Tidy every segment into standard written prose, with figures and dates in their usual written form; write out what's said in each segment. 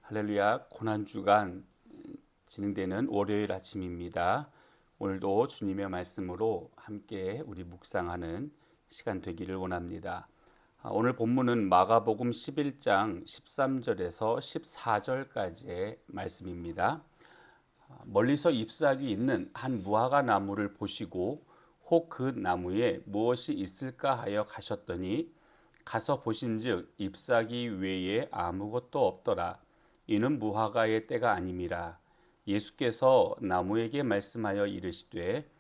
할렐루야, 고난주간 진행되는 월요일 아침입니다. 오늘도 주님의 말씀으로 함께 우리 묵상하는 시간 되기를 원합니다. 오늘 본문은 마가복음 11장 13절에서 14절까지의 말씀입니다. 멀리서 잎사귀 있는 한 무화과 나무를 보시고 혹 그 나무에 무엇이 있을까 하여 가셨더니 가서 보신즉 잎사귀 외에 아무것도 없더라. 이는 무화과의 때가 아님이라. 예수께서 나무에게 말씀하여 이르시되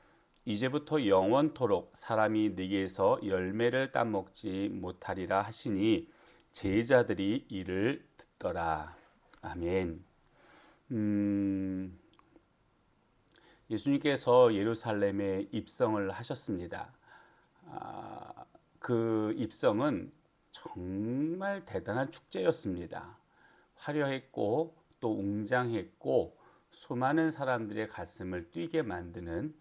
이제부터 영원토록 사람이 네게서 열매를 따먹지 못하리라 하시니 제자들이 이를 듣더라. 아멘. 예수님께서 예루살렘에 입성을 하셨습니다. 그 입성은 정말 대단한 축제였습니다. 화려했고 또 웅장했고 수많은 사람들의 가슴을 뛰게 만드는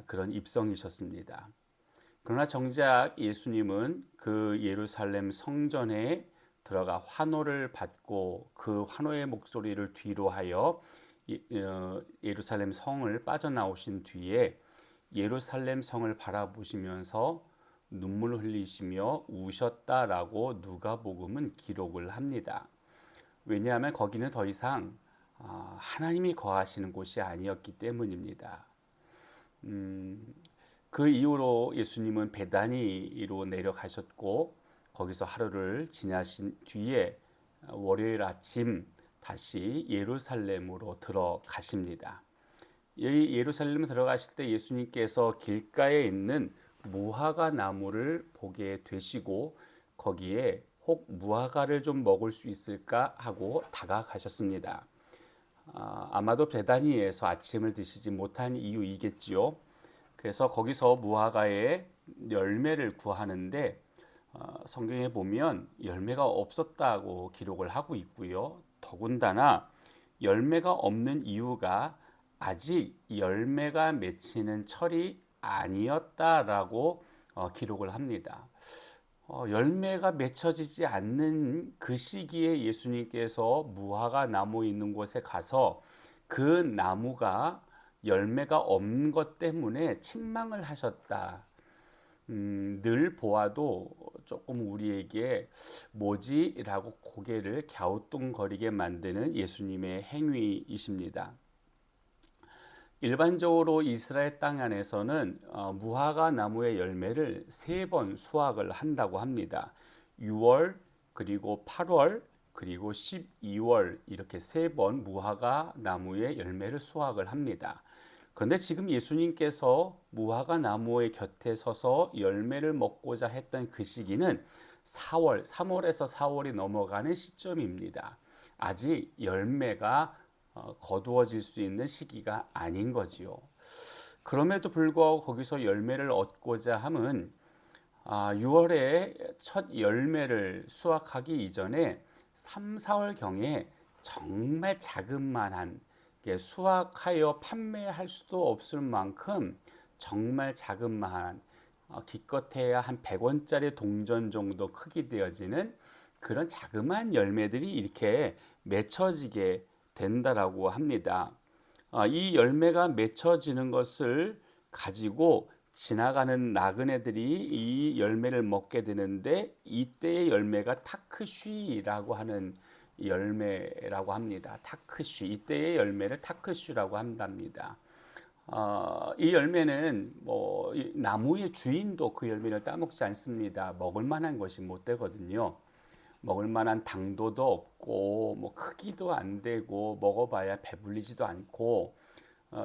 그런 입성이셨습니다. 그러나 정작 예수님은 그 예루살렘 성전에 들어가 환호를 받고 그 환호의 목소리를 뒤로 하여 예루살렘 성을 빠져나오신 뒤에 예루살렘 성을 바라보시면서 눈물 흘리시며 우셨다라고 누가복음은 기록을 합니다. 왜냐하면 거기는 더 이상 하나님이 거하시는 곳이 아니었기 때문입니다. 그 이후로 예수님은 베다니로 내려가셨고 거기서 하루를 지나신 뒤에 월요일 아침 다시 예루살렘으로 들어가십니다. 예루살렘 들어가실 때 예수님께서 길가에 있는 무화과 나무를 보게 되시고 거기에 혹 무화과를 좀 먹을 수 있을까 하고 다가가셨습니다. 아마도 베다니에서 아침을 드시지 못한 이유이겠지요. 그래서 거기서 무화과의 열매를 구하는데 성경에 보면 열매가 없었다고 기록을 하고 있고요. 더군다나 열매가 없는 이유가 아직 열매가 맺히는 철이 아니었다라고 기록을 합니다. 열매가 맺혀지지 않는 그 시기에 예수님께서 무화과 나무 있는 곳에 가서 그 나무가 열매가 없는 것 때문에 책망을 하셨다. 늘 보아도 조금 우리에게 뭐지? 라고 고개를 갸우뚱거리게 만드는 예수님의 행위이십니다. 일반적으로 이스라엘 땅 안에서는 무화과 나무의 열매를 3번 수확을 한다고 합니다. 6월, 그리고 8월, 그리고 12월 이렇게 3번 무화과 나무의 열매를 수확을 합니다. 그런데 지금 예수님께서 무화과 나무의 곁에 서서 열매를 먹고자 했던 그 시기는 4월, 3월에서 4월이 넘어가는 시점입니다. 아직 열매가 거두어질 수 있는 시기가 아닌 거지요. 그럼에도 불구하고 거기서 열매를 얻고자 함은 6월에 첫 열매를 수확하기 이전에 3, 4월 경에 정말 자그만한 수확하여 판매할 수도 없을 만큼 정말 자그마한 기껏해야 한 100원짜리 동전 정도 크기 되어지는 그런 자그마한 열매들이 이렇게 맺혀지게 된다라고 합니다. 이 열매가 맺혀지는 것을 가지고 지나가는 나그네들이 이 열매를 먹게 되는데 이때의 열매가 타크쉬라고 하는 열매라고 합니다. 타크쉬, 이때의 열매를 타크쉬라고 한답니다. 이 열매는 이 나무의 주인도 그 열매를 따먹지 않습니다. 먹을 만한 것이 못 되거든요. 먹을 만한 당도도 없고 크기도 안 되고 먹어봐야 배불리지도 않고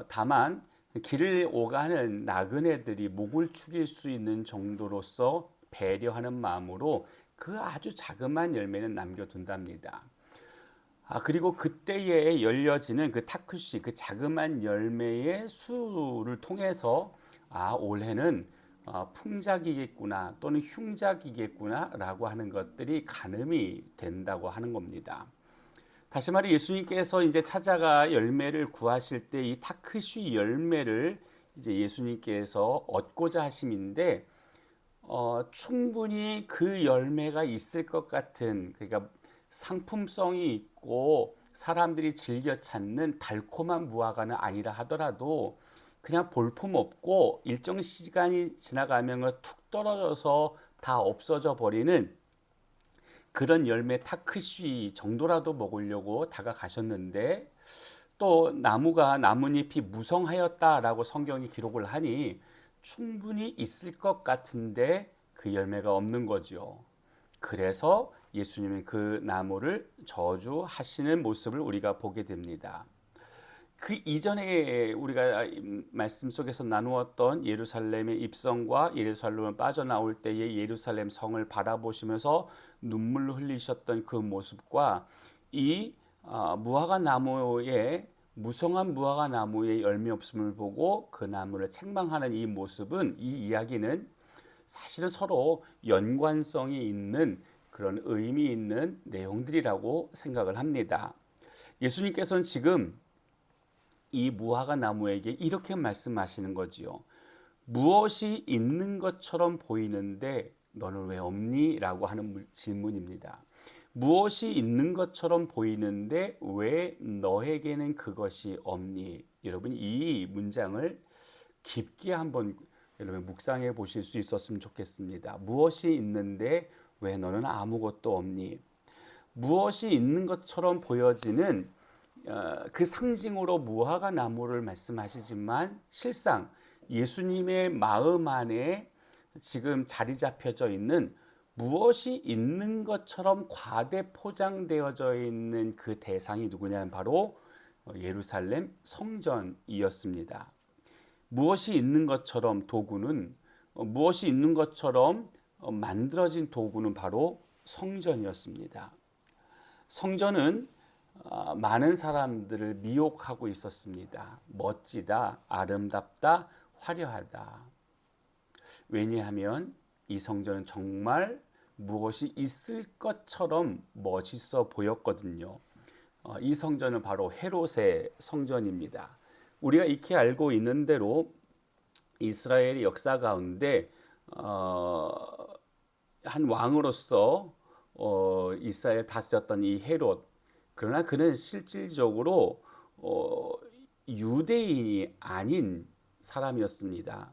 다만 길을 오가는 나그네들이 목을 축일 수 있는 정도로서 배려하는 마음으로 그 아주 자그마한 열매는 남겨둔답니다. 그리고 그때에 열려지는 그 타크시, 그 자그마한 열매의 수를 통해서 올해는 풍작이겠구나 또는 흉작이겠구나 라고 하는 것들이 가늠이 된다고 하는 겁니다. 다시 말해 예수님께서 이제 찾아가 열매를 구하실 때 이 타크시 열매를 이제 예수님께서 얻고자 하심인데 충분히 그 열매가 있을 것 같은, 그러니까 상품성이 있고 사람들이 즐겨 찾는 달콤한 무화과는 아니라 하더라도 그냥 볼품없고 일정 시간이 지나가면 툭 떨어져서 다 없어져 버리는 그런 열매 타크시 정도라도 먹으려고 다가가셨는데, 또 나무가 나뭇잎이 무성하였다라고 성경이 기록을 하니 충분히 있을 것 같은데 그 열매가 없는 거지요. 그래서 예수님은 그 나무를 저주하시는 모습을 우리가 보게 됩니다. 그 이전에 우리가 말씀 속에서 나누었던 예루살렘의 입성과 예루살렘을 빠져나올 때의 예루살렘 성을 바라보시면서 눈물을 흘리셨던 그 모습과 이 무화과 나무의 무성한 무화과 나무의 열매 없음을 보고 그 나무를 책망하는 이 모습은, 이 이야기는 사실은 서로 연관성이 있는 그런 의미 있는 내용들이라고 생각을 합니다. 예수님께서는 지금 이 무화과 나무에게 이렇게 말씀하시는 거지요. 무엇이 있는 것처럼 보이는데 너는 왜 없니? 라고 하는 질문입니다. 무엇이 있는 것처럼 보이는데 왜 너에게는 그것이 없니? 여러분, 이 문장을 깊게 한번 여러분 묵상해 보실 수 있었으면 좋겠습니다. 무엇이 있는데 왜 너는 아무것도 없니? 무엇이 있는 것처럼 보여지는 그 상징으로 무화과 나무를 말씀하시지만, 실상 예수님의 마음 안에 지금 자리 잡혀져 있는 무엇이 있는 것처럼 과대 포장되어져 있는 그 대상이 누구냐면 바로 예루살렘 성전이었습니다. 무엇이 있는 것처럼 도구는 무엇이 있는 것처럼 만들어진 도구는 바로 성전이었습니다. 성전은 많은 사람들을 미혹하고 있었습니다. 멋지다, 아름답다, 화려하다. 왜냐하면 이 성전은 정말 무엇이 있을 것처럼 멋있어 보였거든요. 이 성전은 바로 헤롯의 성전입니다. 우리가 익히 알고 있는 대로 이스라엘의 역사 가운데 한 왕으로서 이스라엘 다스렸던 이 헤롯, 그러나 그는 실질적으로 유대인이 아닌 사람이었습니다.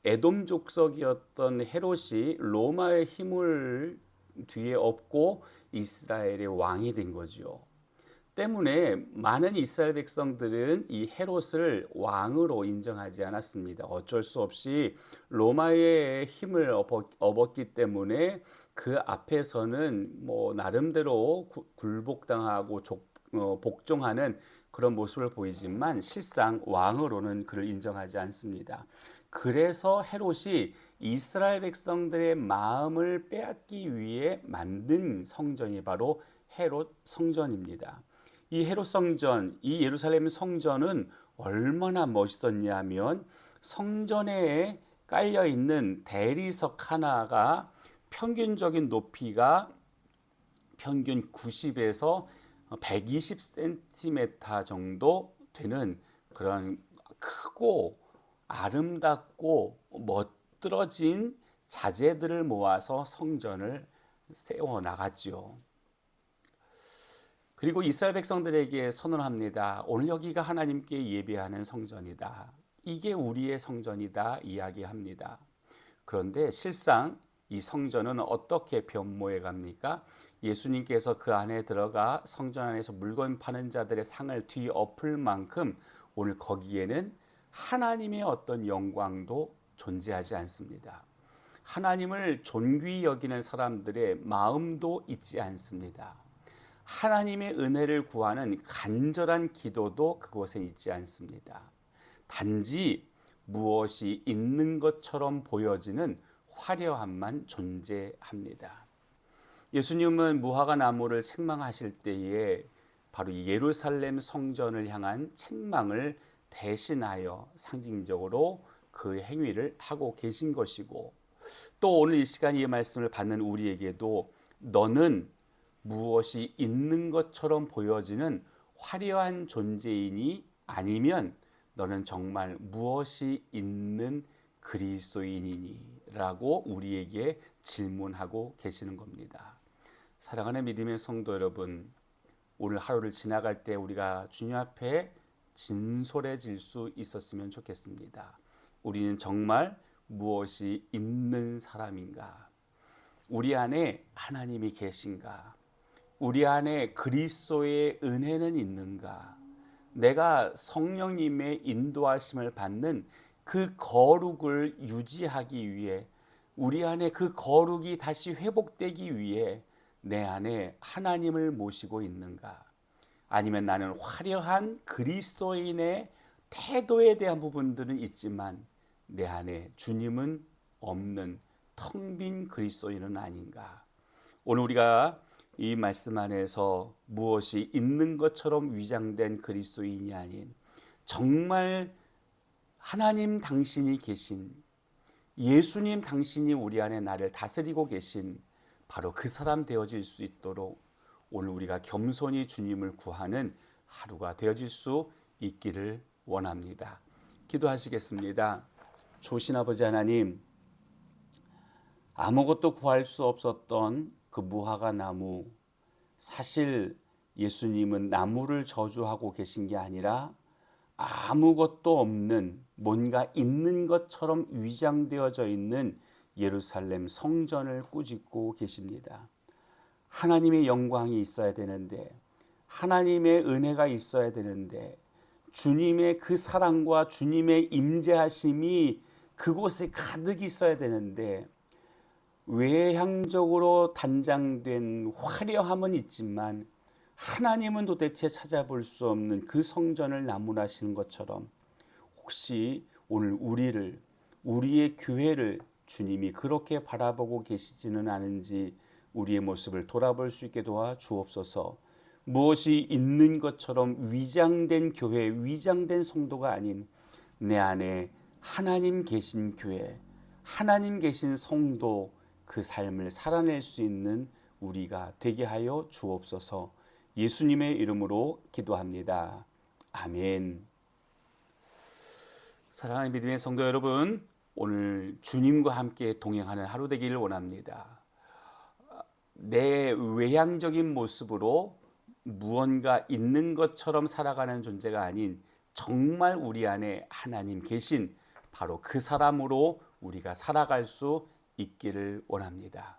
에돔 족속이었던 헤롯이 로마의 힘을 뒤에 업고 이스라엘의 왕이 된 거죠. 때문에 많은 이스라엘 백성들은 이 헤롯을 왕으로 인정하지 않았습니다. 어쩔 수 없이 로마의 힘을 업었기 때문에 그 앞에서는 뭐 나름대로 굴복당하고 복종하는 그런 모습을 보이지만 실상 왕으로는 그를 인정하지 않습니다. 그래서 헤롯이 이스라엘 백성들의 마음을 빼앗기 위해 만든 성전이 바로 헤롯 성전입니다. 이 헤롯 성전, 이 예루살렘 성전은 얼마나 멋있었냐면 성전에 깔려 있는 대리석 하나가 평균적인 높이가 평균 90에서 120cm 정도 되는 그런 크고 아름답고 멋들어진 자재들을 모아서 성전을 세워 나갔죠. 그리고 이스라엘 백성들에게 선언합니다. 오늘 여기가 하나님께 예배하는 성전이다. 이게 우리의 성전이다 이야기합니다. 그런데 실상 이 성전은 어떻게 변모해 갑니까? 예수님께서 그 안에 들어가 성전 안에서 물건 파는 자들의 상을 뒤엎을 만큼 오늘 거기에는 하나님의 어떤 영광도 존재하지 않습니다. 하나님을 존귀히 여기는 사람들의 마음도 있지 않습니다. 하나님의 은혜를 구하는 간절한 기도도 그곳에 있지 않습니다. 단지 무엇이 있는 것처럼 보여지는 화려함만 존재합니다. 예수님은 무화과 나무를 책망하실 때에 바로 예루살렘 성전을 향한 책망을 대신하여 상징적으로 그 행위를 하고 계신 것이고, 또 오늘 이 시간 이 말씀을 받는 우리에게도 너는 무엇이 있는 것처럼 보여지는 화려한 존재이니 아니면 너는 정말 무엇이 있는 그리스도인이니? 라고 우리에게 질문하고 계시는 겁니다. 사랑하는 믿음의 성도 여러분, 오늘 하루를 지나갈 때 우리가 주님 앞에 진솔해질 수 있었으면 좋겠습니다. 우리는 정말 무엇이 있는 사람인가? 우리 안에 하나님이 계신가? 우리 안에 그리스도의 은혜는 있는가? 내가 성령님의 인도하심을 받는 그 거룩을 유지하기 위해, 우리 안에 그 거룩이 다시 회복되기 위해 내 안에 하나님을 모시고 있는가? 아니면 나는 화려한 그리스도인의 태도에 대한 부분들은 있지만 내 안에 주님은 없는 텅 빈 그리스도인은 아닌가? 오늘 우리가 이 말씀 안에서 무엇이 있는 것처럼 위장된 그리스도인이 아닌 정말 하나님 당신이 계신, 예수님 당신이 우리 안에 나를 다스리고 계신 바로 그 사람 되어질 수 있도록 오늘 우리가 겸손히 주님을 구하는 하루가 되어질 수 있기를 원합니다. 기도하시겠습니다. 좋으신 아버지 하나님, 아무것도 구할 수 없었던 그 무화과 나무, 사실 예수님은 나무를 저주하고 계신 게 아니라 아무것도 없는, 뭔가 있는 것처럼 위장되어져 있는 예루살렘 성전을 꾸짖고 계십니다. 하나님의 영광이 있어야 되는데, 하나님의 은혜가 있어야 되는데, 주님의 그 사랑과 주님의 임재하심이 그곳에 가득 있어야 되는데, 외향적으로 단장된 화려함은 있지만 하나님은 도대체 찾아볼 수 없는 그 성전을 나무라시는 것처럼 혹시 오늘 우리의 교회를 주님이 그렇게 바라보고 계시지는 않은지 우리의 모습을 돌아볼 수 있게 도와 주옵소서. 무엇이 있는 것처럼 위장된 교회, 위장된 성도가 아닌 내 안에 하나님 계신 교회, 하나님 계신 성도, 그 삶을 살아낼 수 있는 우리가 되게 하여 주옵소서. 예수님의 이름으로 기도합니다. 아멘. 사랑하는 믿음의 성도 여러분, 오늘 주님과 함께 동행하는 하루 되기를 원합니다. 내 외향적인 모습으로 무언가 있는 것처럼 살아가는 존재가 아닌 정말 우리 안에 하나님 계신 바로 그 사람으로 우리가 살아갈 수 있기를 원합니다.